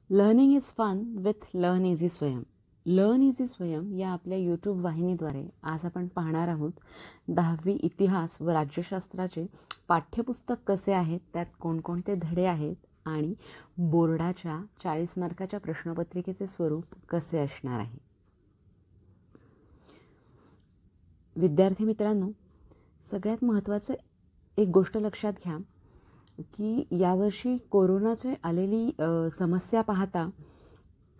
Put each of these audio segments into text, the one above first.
Learning is fun with learn easy Swayam. Learn easy Swayam या आपल्या YouTube वाहिनीद्वारे आज आपण पाहणार आहोत 10वी इतिहास व राज्यशास्त्राचे पाठ्यपुस्तक कसे आहेत, त्यात कोणकोणते धडे आहेत आणि बोर्डाच्या 40 मार्काच्या प्रश्नपत्रिकेचे स्वरूप कसे असणार आहे. विद्यार्थी मित्रांनो, सगळ्यात महत्त्वाचं एक गोष्ट लक्षात घ्या की यावर्षी कोरोनाची आलेली समस्या पाहता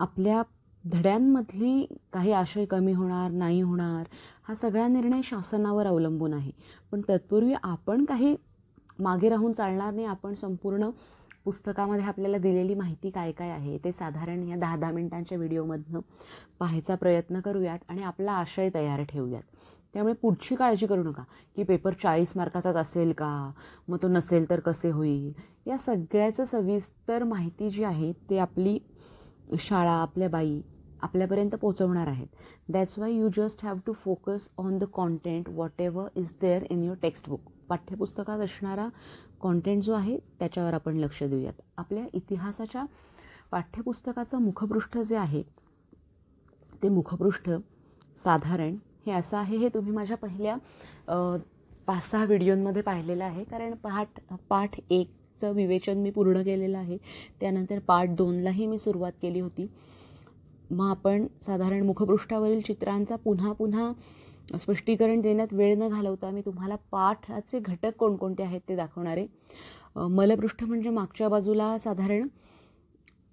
आपल्या धड्यांमधली काही आशय कमी होणार नाही होणार हा सगळा निर्णय शासनावर अवलंबून आहे. पण तत्पूर्वी आपण काही मागे राहून चालणार नाही. आपण संपूर्ण पुस्तकामध्ये आपल्याला दिलेली माहिती काय काय आहे ते साधारण या 10-10 मिनिटांच्या व्हिडिओमधनं पाहायचा प्रयत्न करूयात आणि आपला आशय तयार ठेवूयात. त्यामुळे पुढची काळजी करू नका की पेपर 40 मार्काचाच असेल का, मग तो नसेल तर कसे होईल. या सगळ्याचं सविस्तर माहिती जी आहे ते आपली शाळा, आपल्या बाई आपल्यापर्यंत पोहोचवणार आहेत. That's why you just have to focus on the content whatever is there in your textbook. पाठ्यपुस्तकात असणारा कॉन्टेंट जो आहे त्याच्यावर आपण लक्ष देऊयात. आपल्या इतिहासाच्या पाठ्यपुस्तकाचं मुखपृष्ठ जे आहे ते मुखपृष्ठ साधारण हे असं आहे. हे तुम्ही माझ्या पहिल्या 5-6 व्हिडिओंमध्ये पाहिलेलं आहे, कारण पाठ 1चं विवेचन मी पूर्ण केलेलं आहे. त्यानंतर पाठ 2लाही मी सुरुवात केली होती. मग आपण साधारण मुखपृष्ठावरील चित्रांचा पुन्हा स्पष्टीकरण देण्यात वेळ न घालवता मी तुम्हाला पाठाचे घटक कोणकोणते आहेत ते दाखवणारे. मलपृष्ठ म्हणजे मागच्या बाजूला साधारण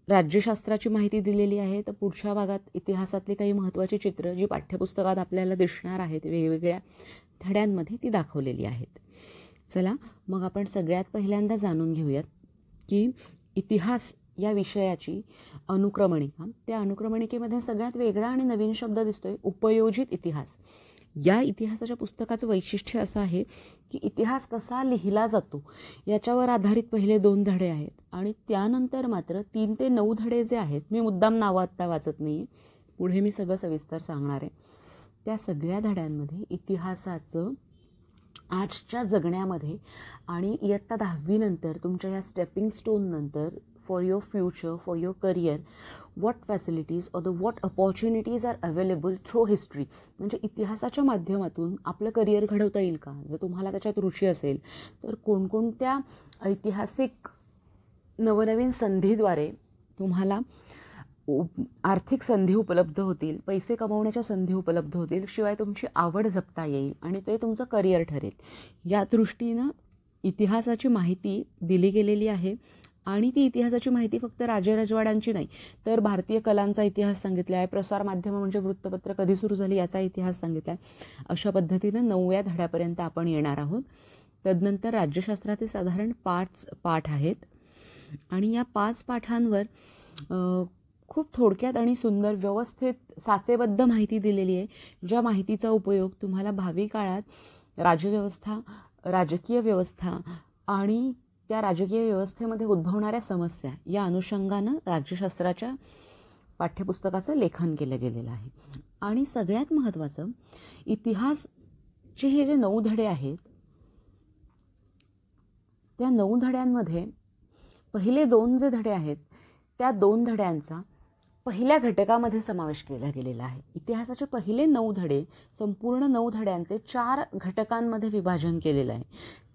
राज्यशास्त्राची माहिती दिलेली आहे, तर पुढच्या भागात इतिहासातली काही महत्त्वाची चित्र जी पाठ्यपुस्तकात आपल्याला दिसणार आहेत वेगवेगळ्या धड्यांमध्ये ती दाखवलेली आहेत. चला मग आपण सगळ्यात पहिल्यांदा जाणून घेऊयात की इतिहास या विषयाची अनुक्रमणिका. त्या अनुक्रमणिकेमध्ये सगळ्यात वेगळा आणि नवीन शब्द दिसतोय उपयोजित इतिहास. या इतिहासाच्या पुस्तकाचं वैशिष्ट्य असं आहे की इतिहास कसा लिहिला जातो याच्यावर आधारित पहिले 2 धडे आहेत आणि त्यानंतर मात्र 3 ते 9 धडे जे आहेत, मी मुद्दाम नावं आत्ता वाचत नाही आहे, पुढे मी सगळं सविस्तर सांगणार आहे. त्या सगळ्या धड्यांमध्ये इतिहासाचं आजच्या जगण्यामध्ये आणि इयत्ता 10वी नंतर तुमच्या या स्टेपिंग स्टोन नंतर for your future, for your career, what facilities or the what opportunities are available through history. म्हणजे इतिहासाच्या माध्यमातून आपलं करिअर घडवता येईल का, जर तुम्हाला त्याच्यात रुची असेल तर कोणकोणत्या ऐतिहासिक नवनवीन संधीद्वारे तुम्हाला आर्थिक संधी उपलब्ध होतील, पैसे कमवण्याच्या संधी उपलब्ध होतील, शिवाय तुमची आवड जपता येईल आणि ते तुमचं करिअर ठरेल. या दृष्टीनं इतिहासाची माहिती दिली गेलेली आहे. आणि ती इतिहासाची माहिती फक्त राजेरजवाड्यांची नाही, तर भारतीय कलांचा इतिहास सांगितला आहे, प्रसारमाध्यमं म्हणजे वृत्तपत्र कधी सुरू झाली याचा इतिहास सांगितला आहे. अशा पद्धतीनं 9व्या धड्यापर्यंत आपण येणार आहोत. तदनंतर राज्यशास्त्राचे साधारण 5 पाठ आहेत आणि या 5 पाठांवर खूप थोडक्यात आणि सुंदर व्यवस्थित साचेबद्ध माहिती दिलेली आहे, ज्या माहितीचा उपयोग तुम्हाला भावी काळात राजव्यवस्था, राजकीय व्यवस्था आणि त्या राजकीय व्यवस्थेमध्ये उद्भवणाऱ्या समस्या या अनुषंगानं राज्यशास्त्राच्या पाठ्यपुस्तकाचं लेखन केलं गेलेलं आहे. आणि सगळ्यात महत्त्वाचं, इतिहासचे हे जे 9 धडे आहेत त्या 9 धड्यांमध्ये पहिले 2 जे धडे आहेत त्या 2 धड्यांचा पहिल्या घटकामध्ये समावेश केला गेलेला आहे. इतिहासाचे पहिले 9 धडे संपूर्ण 9 धड्यांचे 4 घटकांमध्ये विभाजन केलेलं आहे.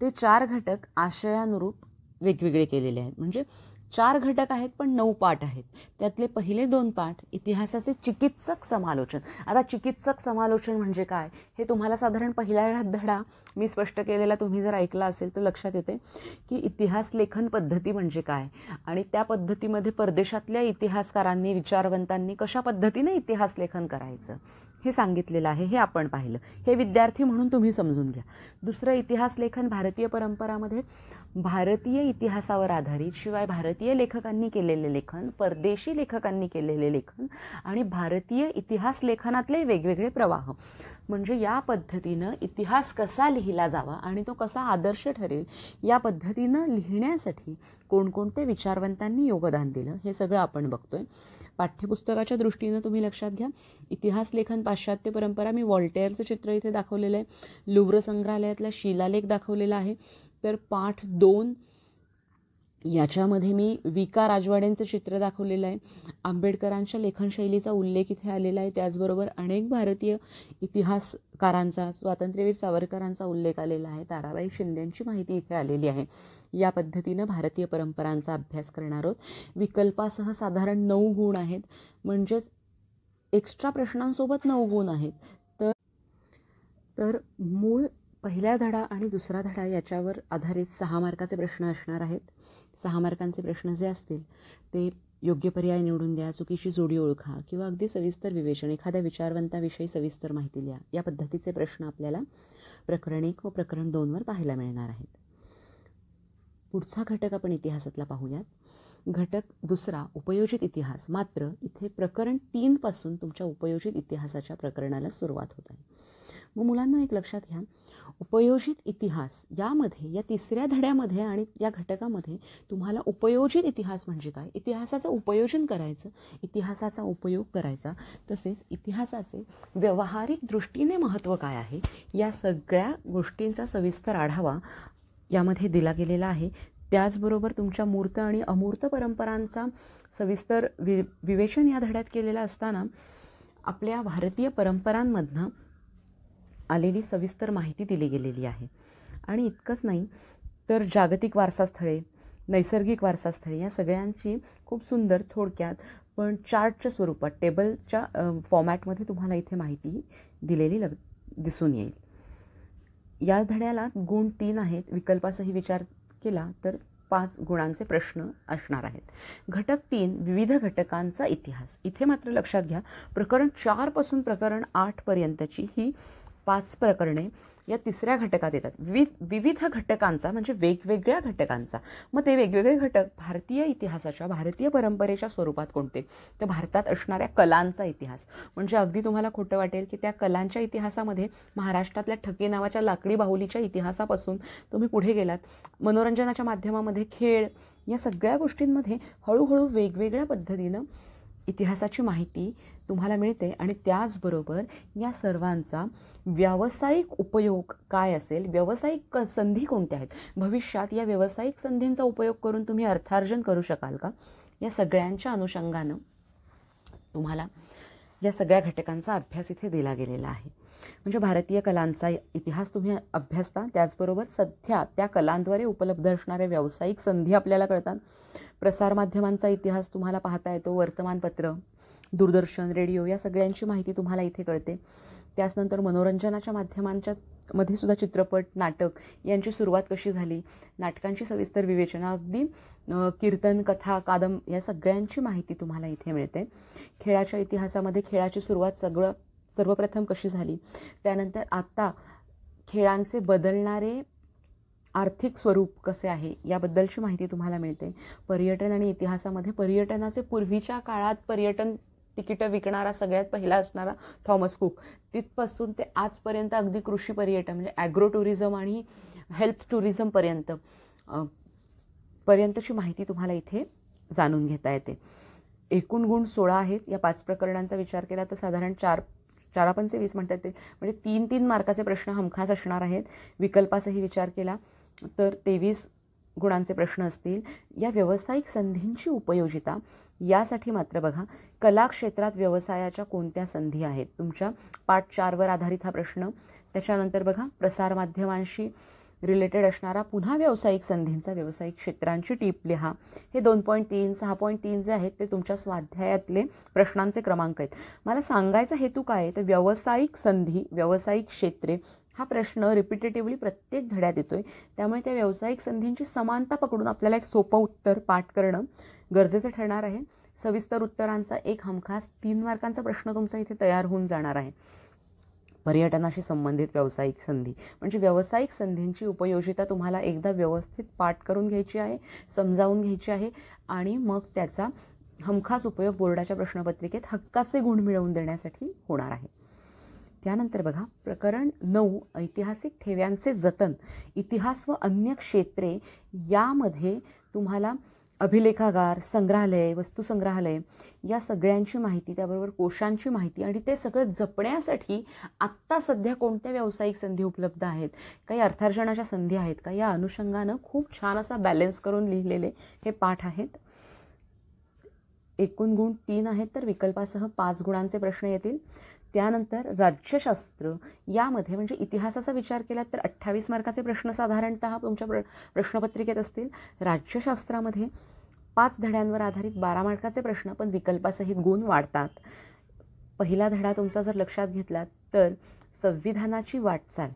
ते 4 घटक आशयानुरूप वेगवेगळे केलेले आहेत. म्हणजे 4 घटक आहेत पण 9 पाठ आहेत. त्यातले पहिले 2 पाठ इतिहासाचे चिकित्सक समालोचन. आता चिकित्सक समालोचन म्हणजे काय हे तुम्हाला साधारण पहिला धडा मी स्पष्ट केलेला तुम्ही जर ऐकला असेल तर लक्षात येते की इतिहास लेखन पद्धती म्हणजे काय आणि त्या पद्धतीमध्ये परदेशातल्या इतिहासकारांनी, विचारवंतांनी कशा पद्धतीने इतिहास लेखन करायचं हे सांगितलेलं आहे. हे आपण पाहिलं. हे विद्यार्थी म्हणून तुम्ही समजून घ्या. दुसरं, इतिहास लेखन भारतीय परंपरामध्ये भारतीय इतिहासावर आधारित, शिवाय भारतीय लेखकांनी केलेले लेखन, परदेशी लेखकांनी केलेले लेखन आणि भारतीय इतिहास लेखनातले वेगवेगळे प्रवाह. म्हणजे या पद्धतीनं इतिहास कसा लिहिला जावा आणि तो कसा आदर्श ठरेल या पद्धतीनं लिहिण्यासाठी कोणकोणते विचारवंतांनी योगदान दिलं हे सगळं आपण बघतोय. पाठ्यपुस्तकाच्या दृष्टीनं तुम्ही लक्षात घ्या, इतिहास लेखन पाश्चात्य परंपरा. मी व्हॉल्टेअरचं चित्र इथे दाखवलेलं आहे. लुव्र संग्रहालयातला शिलालेख दाखवलेला आहे. तर पाठ 2 याच्यामध्ये मी वि का राजवाड्यांचं चित्र दाखवलेलं आहे. आंबेडकरांच्या लेखनशैलीचा उल्लेख इथे आलेला आहे. त्याचबरोबर अनेक भारतीय इतिहासकारांचा, स्वातंत्र्यवीर सावरकरांचा उल्लेख आलेला आहे. ताराबाई शिंदेंची माहिती इथे आलेली आहे. या पद्धतीनं भारतीय परंपरांचा अभ्यास करणार आहोत. विकल्पासह साधारण 9 गुण आहेत, म्हणजेच एक्स्ट्रा प्रश्नांसोबत 9 गुण आहेत. तर मूळ पहिला धडा आणि दुसरा धडा याच्यावर आधारित 6 मार्काचे प्रश्न असणार आहेत. 6 मार्कांचे प्रश्न जे असतील ते योग्य पर्याय निवडून द्या, चुकीची जोडी ओळखा किंवा अगदी सविस्तर विवेचन, एखाद्या विचारवंताविषयी सविस्तर माहिती लिहा. या पद्धतीचे प्रश्न आपल्याला प्रकरण 1 व प्रकरण 2 पाहायला मिळणार आहेत. पुढचा घटक आपण इतिहासातला पाहूयात. घटक दुसरा, उपयोजित इतिहास. मात्र इथे प्रकरण 3 पासून तुमच्या उपयोजित इतिहासाच्या प्रकरणाला सुरुवात होत आहे. मग मुलांना एक लक्षात घ्या, उपयोजित इतिहास यामध्ये, या तिसऱ्या धड्यामध्ये आणि या घटकामध्ये तुम्हाला उपयोजित इतिहास म्हणजे काय, इतिहासाचं उपयोजन करायचं, इतिहासाचा उपयोग करायचा, तसेच इतिहासाचे व्यावहारिक दृष्टीने महत्त्व काय आहे, या सगळ्या गोष्टींचा सविस्तर आढावा यामध्ये दिला गेलेला आहे. त्याचबरोबर तुमच्या मूर्त आणि अमूर्त परंपरांचा सविस्तर विवेचन या धड्यात केलेला असताना आपल्या भारतीय परंपरांमधनं आलेली सविस्तर माहिती दिली गेलेली आहे. आणि इतकंच नाही तर जागतिक वारसास्थळे, नैसर्गिक वारसास्थळे या सगळ्यांची खूप सुंदर थोडक्यात पण चार्टच्या स्वरूपात, टेबलच्या फॉर्मॅटमध्ये तुम्हाला इथे माहिती दिलेली दिसून येईल. या धड्याला गुण 3 आहेत. विकल्पासही विचार केला तर 5 गुणांचे प्रश्न असणार आहेत. घटक 3, विविध घटकांचा इतिहास. इथे मात्र लक्षात घ्या, प्रकरण 4 पासून प्रकरण 8 पर्यंतची ही 5 प्रकरणे या तिसऱ्या घटकात येतात. विविध घटकांचा म्हणजे वेगवेगळ्या घटकांचा. मग ते वेगवेगळे घटक भारतीय इतिहासाच्या, भारतीय परंपरेच्या स्वरूपात कोणते, तर भारतात असणाऱ्या कलांचा इतिहास. म्हणजे अगदी तुम्हाला खोटं वाटेल की त्या कलांच्या इतिहासामध्ये महाराष्ट्रातल्या ठके नावाच्या लाकडी बाहुलीच्या इतिहासापासून तुम्ही पुढे गेलात, मनोरंजनाच्या माध्यमामध्ये खेळ, या सगळ्या गोष्टींमध्ये हळूहळू वेगवेगळ्या पद्धतीनं इतिहासाची माहिती तुम्हाला मिळते. आणि त्याचबरोबर या सर्वांचा व्यावसायिक उपयोग काय असेल, व्यावसायिक संधी कोणत्या आहेत, भविष्यात या व्यावसायिक संधींचा उपयोग करून तुम्ही अर्थार्जन करू शकाल का, या सगळ्यांच्या अनुषंगानं तुम्हाला या सगळ्या घटकांचा अभ्यास इथे दिला गेलेला आहे. म्हणजे भारतीय कलांचा इतिहास तुम्ही अभ्यासता, त्याचबरोबर सध्या त्या कलांद्वारे उपलब्ध असणाऱ्या व्यावसायिक संधी आपल्याला कळतात. प्रसारमाध्यमांचा इतिहास तुम्हाला पाहता येतो, वर्तमानपत्र, दूरदर्शन, रेडिओ या सगळ्यांची माहिती तुम्हाला इथे कळते. त्याचनंतर मनोरंजनाच्या माध्यमांच्या मध्ये सुद्धा चित्रपट, नाटक यांची सुरुवात कशी झाली, नाटकांची सविस्तर विवेचना, अगदी कीर्तन, कथा, कादंब या सगळ्यांची माहिती तुम्हाला इथे मिळते. खेळाच्या इतिहासामध्ये खेळाची सुरुवात सर्वप्रथम कशी झाली, त्यानंतर आता खेळांचे बदलणारे आर्थिक स्वरूप कसे आहे याबद्दलची माहिती तुम्हाला मिळते. पर्यटन आणि इतिहासामध्ये पर्यटनाचे पूर्वीच्या काळात पर्यटन तिकीटं विकणारा सगळ्यात पहिला असणारा थॉमस कुक, तिथपासून ते आजपर्यंत अगदी कृषी पर्यटन म्हणजे ॲग्रो टुरिझम आणि हेल्थ टुरिझमपर्यंत पर्यंतची माहिती तुम्हाला इथे जाणून घेता येते. एकूण गुण 16 आहेत. या 5 प्रकरणांचा विचार केला तर साधारण 4×5=20 म्हणतात ते, म्हणजे 3-3 मार्काचे प्रश्न हमखास असणार आहेत. विकल्पाचाही विचार केला तर 23 गुणांचे प्रश्न असतील. या व्यावसायिक संधींची उपयोजिता यासाठी मात्र बघा, कला क्षेत्रात व्यवसायाच्या कोणत्या संधी आहेत, तुमच्या पाठ 4 आधारित हा प्रश्न. त्याच्यानंतर बघा, प्रसारमाध्यमांशी रिलेटेड असणारा पुन्हा व्यावसायिक संधींचा, व्यावसायिक क्षेत्रांची टीप लिहा. हे 2.3, 6.3 जे आहेत ते तुमच्या स्वाध्यायातले प्रश्नांचे क्रमांक आहेत. मला सांगायचा हेतू काय आहे, तर व्यावसायिक संधी, व्यावसायिक क्षेत्रे हा प्रश्न रिपिटेटिव्हली प्रत्येक धड्यात येतोय. त्यामुळे त्या व्यावसायिक संधींची समानता पकडून आपल्याला एक सोपं उत्तर पाठ करणं गरजेचं ठरणार आहे. सविस्तर उत्तरांचा एक हमखास 3 मार्कांचा प्रश्न तुमचा इथे तयार होऊन जाणार आहे. पर्यटनाशी संबंधित व्यावसायिक संधी म्हणजे व्यावसायिक संधींची उपयोजिता तुम्हाला एकदा व्यवस्थित पाठ करून घ्यायची आहे, समजावून घ्यायची आहे आणि मग त्याचा हमखास उपयोग बोर्डाच्या प्रश्नपत्रिकेत हक्काचे गुण मिळवून देण्यासाठी होणार आहे. त्यानंतर बघा, प्रकरण 9, ऐतिहासिक ठेव्यांचे जतन, इतिहास व अन्य क्षेत्रे यामध्ये तुम्हाला अभिलेखागार, संग्रहालय, वस्तुसंग्रहालय या सगळ्यांची माहिती, त्याबरोबर कोशांची माहिती आणि ते सगळं जपण्यासाठी आत्ता सध्या कोणत्या व्यावसायिक संधी उपलब्ध आहेत, काही अर्थार्जनाच्या संधी आहेत का, या अनुषंगानं खूप छान असा बॅलन्स करून लिहिलेले हे पाठ आहेत. एकूण गुण 3 आहेत, तर विकल्पासह 5 गुणांचे प्रश्न येतील. त्यानंतर राज्यशास्त्र यामध्ये म्हणजे इतिहासाचा विचार केला तर 28 मार्काचे प्रश्न साधारणतः तुमच्या प्रश्नपत्रिकेत असतील. राज्यशास्त्रामध्ये 5 धड्यांवर आधारित 12 मार्काचे प्रश्न, पण विकल्पासहित गुण वाढतात. पहिला धडा तुमचा जर लक्षात घेतलात तर संविधानाची वाटचाल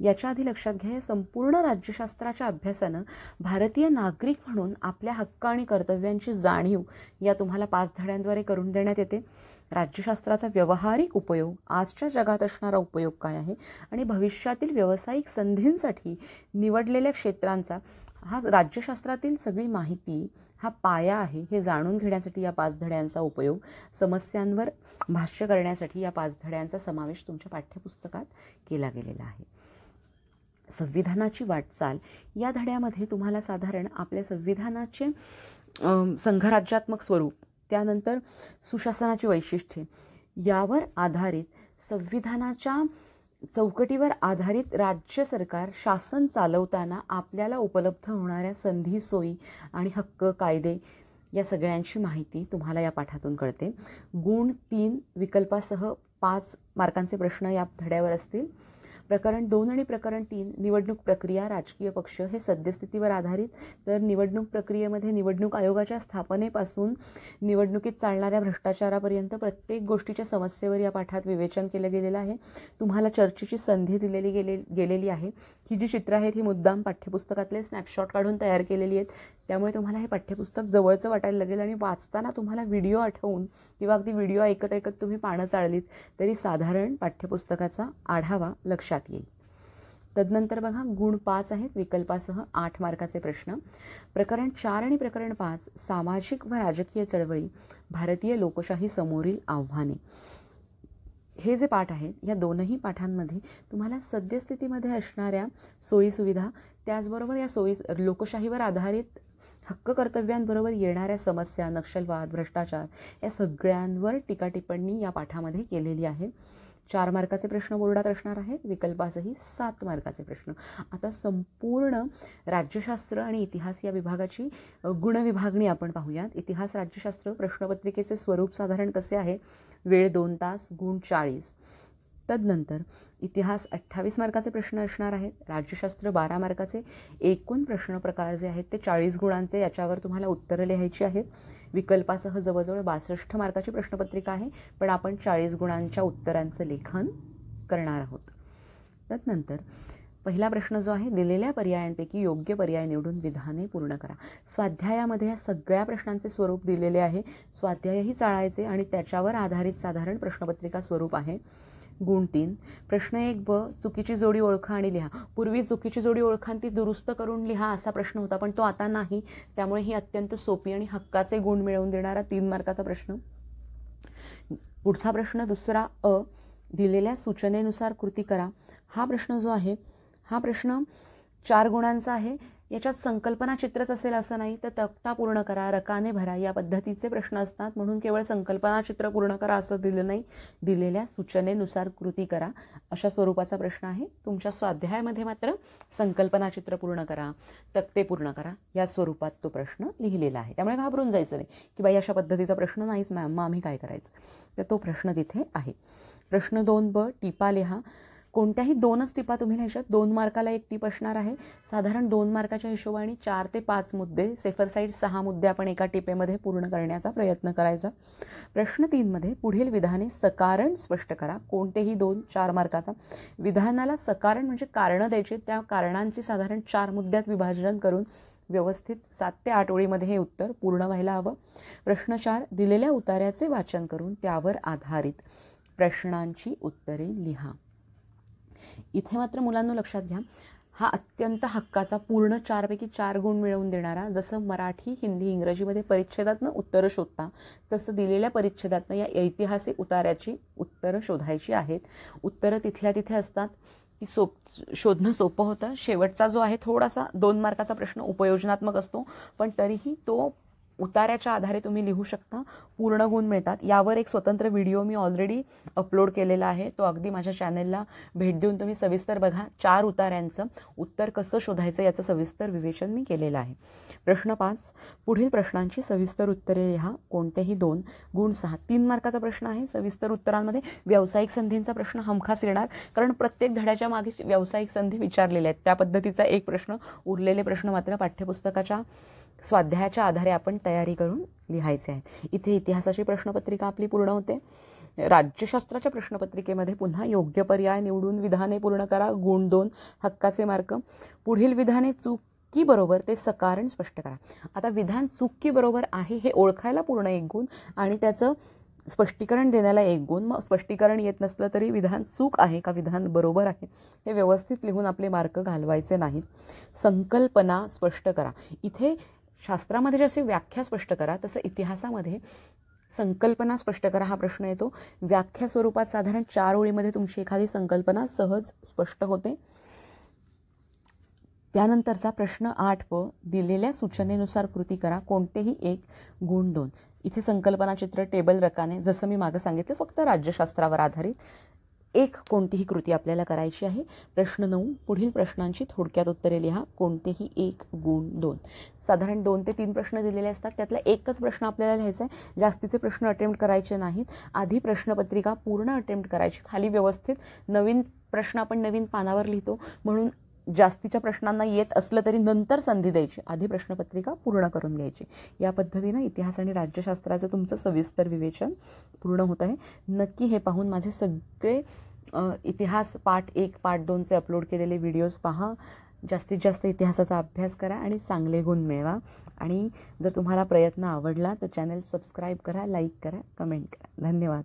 याच्या आधी लक्षात घ्या, संपूर्ण राज्यशास्त्राच्या अभ्यासानं भारतीय नागरिक म्हणून आपल्या हक्क आणि कर्तव्यांची जाणीव या तुम्हाला 5 धड्यांद्वारे करून देण्यात येते. राज्यशास्त्राचा व्यावहारिक उपयोग, आजच्या जगात असणारा उपयोग काय आहे आणि भविष्यातील व्यावसायिक संधींसाठी निवडलेल्या क्षेत्रांचा हा राज्यशास्त्रातील सगळी माहिती हा पाया आहे, हे जाणून घेण्यासाठी या 5 धड्यांचा उपयोग, समस्यांवर भाष्य करण्यासाठी या 5 धड्यांचा समावेश तुमच्या पाठ्यपुस्तकात केला गेलेला आहे. संविधानाची वाटचाल या धड्यामध्ये तुम्हाला साधारण आपल्या संविधानाचे संघराज्यात्मक स्वरूप, त्यानंतर सुशासनाची वैशिष्ट्ये यावर आधारित, संविधानाच्या चौकटीवर आधारित राज्य सरकार शासन चालवताना आपल्याला उपलब्ध होणाऱ्या संधी, सोयी आणि हक्क, कायदे या सगळ्यांची माहिती तुम्हाला या पाठातून कळते. गुण 3 विकल्पासह 5 मार्कांचे प्रश्न या धड्यावर असतील. प्रकरण 2 आणि प्रकरण 3 निवडणूक प्रक्रिया, राजकीय पक्ष हे सद्यस्थितीवर आधारित, तर निवडणूक प्रक्रियेमध्ये निवडणूक आयोगाच्या स्थापनेपासून निवडणुकीत चालणाऱ्या भ्रष्टाचारापर्यंत प्रत्येक गोष्टीच्या समस्येवर या पाठात विवेचन केलं गेलेलं आहे. तुम्हाला चर्चेची संधी दिलेली गेलेली आहे. ही जी चित्र आहेत ही मुद्दाम पाठ्यपुस्तकातले स्नॅपशॉट काढून तयार केलेली आहेत, त्यामुळे तुम्हाला हे पाठ्यपुस्तक जवळचं वाटायला लागेल आणि वाचताना तुम्हाला व्हिडिओ आठवून किंवा अगदी व्हिडिओ ऐकत ऐकत तुम्ही पानं चाळलीत तरी साधारण पाठ्यपुस्तकाचा आढावा लक्षात येईल. तदनंतर बघा, गुण 5 आहेत, विकल्पासह 8 मार्काचे प्रश्न. प्रकरण 4 आणि प्रकरण 5 सामाजिक व राजकीय चळवळी, भारतीय लोकशाही समोरील आव्हाने. हे जे पाठ आहेत या दोनही पाठांमध्ये तुम्हाला सद्यस्थितीमध्ये असणाऱ्या सोयीसुविधा, त्याचबरोबर या लोकशाहीवर आधारित हक्क कर्तव्यांबरोबर येणाऱ्या समस्या, नक्षलवाद, भ्रष्टाचार या सगळ्यांवर टीकाटिप्पणी या पाठामध्ये केलेली आहे. 4 मार्काचे प्रश्न बोर्डात असणार आहेत, विकल्पासही 7 मार्काचे प्रश्न. आता संपूर्ण राज्यशास्त्र आणि इतिहास या विभागाची गुणविभागणी आपण पाहूयात. इतिहास राज्यशास्त्र प्रश्नपत्रिकेचे स्वरूप साधारण कसे आहे? वेळ 2 तास, गुण 40. तदनंतर इतिहास 28 मार्काचे प्रश्न असणार आहेत, राज्यशास्त्र 12 मार्काचे. एकूण प्रश्न प्रकार जे आहेत ते 40 गुणांचे, याच्यावर तुम्हाला उत्तरं लिहायची आहेत. विकल्पासह जवळजवळ 62 मार्काची प्रश्नपत्रिका आहे, पण आपण 40 गुणांच्या उत्तरांचं लेखन करणार आहोत. तदनंतर पहिला प्रश्न जो आहे, दिलेल्या पर्यायांपैकी योग्य पर्याय निवडून विधाने पूर्ण करा. स्वाध्यायामध्ये या सगळ्या प्रश्नांचे स्वरूप दिलेले आहे, स्वाध्यायही चाळायचे आणि त्याच्यावर आधारित साधारण प्रश्नपत्रिका स्वरूप आहे. गुण 3. प्रश्न 1 चुकीची जोडी ओळखा आणि लिहा. पूर्वी चुकीची जोडी ओळखा ती दुरुस्त करून लिहा असा प्रश्न होता, पण तो आता नाही, त्यामुळे ही अत्यंत सोपी आणि हक्काचे गुण मिळवून देणारा 3 मार्काचा प्रश्न. पुढचा प्रश्न दुसरा दिलेल्या सूचनेनुसार कृती करा. हा प्रश्न जो आहे हा प्रश्न 4 गुणांचा आहे. याच्यात संकल्पना चित्रच असेल असं नाही, तर तक्ता पूर्ण करा, रकाने भरा या पद्धतीचे प्रश्न असतात, म्हणून केवळ संकल्पना चित्र पूर्ण करा असं दिलं नाही, दिलेल्या सूचनेनुसार कृती करा अशा स्वरूपाचा प्रश्न आहे. तुमच्या स्वाध्यायामध्ये मात्र संकल्पना चित्र पूर्ण करा, तक्ते पूर्ण करा या स्वरूपात तो प्रश्न लिहिलेला आहे. त्यामुळे घाबरून जायचं नाही की बाई अशा पद्धतीचा प्रश्न नाहीच मॅम, मग आम्ही काय करायचं, तर तो प्रश्न तिथे आहे. प्रश्न 2 टिपा लिहा. कोणत्याही 2च टिपा तुम्ही लिहायच्यात, 2 मार्काला 1 टीप असणार आहे. साधारण 2 मार्काच्या हिशोबाने 4 ते 5 मुद्दे, सेफर साईड 6 मुद्दे आपण एका टिपेमध्ये पूर्ण करण्याचा प्रयत्न करायचा. प्रश्न 3 पुढील विधाने सकारण स्पष्ट करा. कोणतेही 2-4 मार्काचा. विधानाला सकारण म्हणजे कारणं द्यायची, त्या कारणांची साधारण 4 मुद्द्यात विभाजन करून व्यवस्थित 7 ते 8 ओळीमध्ये हे उत्तर पूर्ण व्हायला हवं. प्रश्न 4 दिलेल्या उतार्याचे वाचन करून त्यावर आधारित प्रश्नांची उत्तरे लिहा. इथे मात्र मुलांनो लक्षात घ्या, हा अत्यंत हक्काचा पूर्ण 4 पैकी 4 गुण मिळवून देणारा, जसं मराठी, हिंदी, इंग्रजीमध्ये परिच्छेदातनं उत्तरं शोधता, तसं दिलेल्या परिच्छेदातनं या ऐतिहासिक उतार्याची उत्तरं शोधायची आहेत. उत्तरं तिथल्या तिथे असतात, ती शोधणं सोपं होतं. शेवटचा जो आहे थोडासा 2 मार्काचा प्रश्न उपयोजनात्मक असतो, पण तरीही तो उतार्याच्या आधारे तुम्ही लिहू शकता, पूर्ण गुण मिळतात. यावर एक स्वतंत्र व्हिडिओ मी ऑलरेडी अपलोड केलेला आहे, तो अगदी माझ्या चॅनलला भेट देऊन तुम्ही सविस्तर बघा. 4 उतार्यांचं उत्तर कसं शोधायचं याचं सविस्तर विवेचन मी केलेलं आहे. प्रश्न 5, पुढील प्रश्नांची सविस्तर उत्तरे लिहा. कोणतेही 2, गुण 6. 3 मार्काचा प्रश्न आहे. सविस्तर उत्तरांमध्ये व्यावसायिक संधींचा प्रश्न हमखास येणार, कारण प्रत्येक धड्याच्या मागे व्यावसायिक संधी विचारलेल्या आहेत. त्या पद्धतीचा एक प्रश्न, उरलेले प्रश्न मात्र पाठ्यपुस्तकाच्या स्वाध्यायाच्या आधारे आपण तयारी करून लिहायचे आहेत. इथे इतिहासाची प्रश्नपत्रिका आपली पूर्ण होते. राज्यशास्त्राच्या प्रश्नपत्रिकेमध्ये पुन्हा योग्य पर्याय निवडून विधाने पूर्ण करा. गुण 2, हक्काचे मार्क. पुढील विधाने चुकी बरोबर ते सकारण स्पष्ट करा. आता विधान चुकी बरोबर आहे हे ओळखायला पूर्ण 1 गुण आणि त्याचं स्पष्टीकरण देण्याला 1 गुण. मग स्पष्टीकरण येत नसलं तरी विधान चूक आहे का विधान बरोबर आहे हे व्यवस्थित लिहून आपले मार्क घालवायचे नाहीत. संकल्पना स्पष्ट करा. इथे शास्त्रामध्ये जसे व्याख्या स्पष्ट करा तसं इतिहासामध्ये संकल्पना स्पष्ट करा हा प्रश्न येतो. व्याख्या स्वरूपात साधारण 4 ओळीमध्ये तुमची एखादी संकल्पना सहज स्पष्ट होते. त्यानंतरचा प्रश्न 8 दिलेल्या सूचनेनुसार कृती करा. कोणतेही 1, गुण 2. इथे संकल्पना चित्र, टेबल, रकाने जसं मी मागं सांगितलं फक्त राज्यशास्त्रावर आधारित 1 कोणतीही कृती आपल्याला करायची आहे. प्रश्न 9, पुढील प्रश्नांची थोडक्यात उत्तरे लिहा. कोणतेही 1, गुण 2. साधारण 2 ते 3 प्रश्न दिलेले असतात, त्यातला एकच प्रश्न आपल्याला लिहायचा आहे. जास्तीचे प्रश्न अटेम्प्ट करायचे नाहीत. आधी प्रश्नपत्रिका पूर्ण अटेम्प्ट करायची. खाली व्यवस्थित नवीन प्रश्न आपण नवीन पानावर लिहितो, म्हणून जास्तीच्या प्रश्नांना येत असलं तरी नंतर संधी द्यायची. आधी प्रश्नपत्रिका पूर्ण करून घ्यायची. या पद्धतीनं इतिहास आणि राज्यशास्त्राचं तुमचं सविस्तर विवेचन पूर्ण होत आहे. नक्की हे पाहून माझे सगळे इतिहास पार्ट 1, पार्ट 2चे अपलोड केलेले व्हिडिओज पहा. जास्तीत जास्त इतिहासाचा अभ्यास करा आणि चांगले गुण मिळवा. आणि जर तुम्हाला प्रयत्न आवडला तर चॅनल सबस्क्राईब करा, लाईक करा, कमेंट करा. धन्यवाद.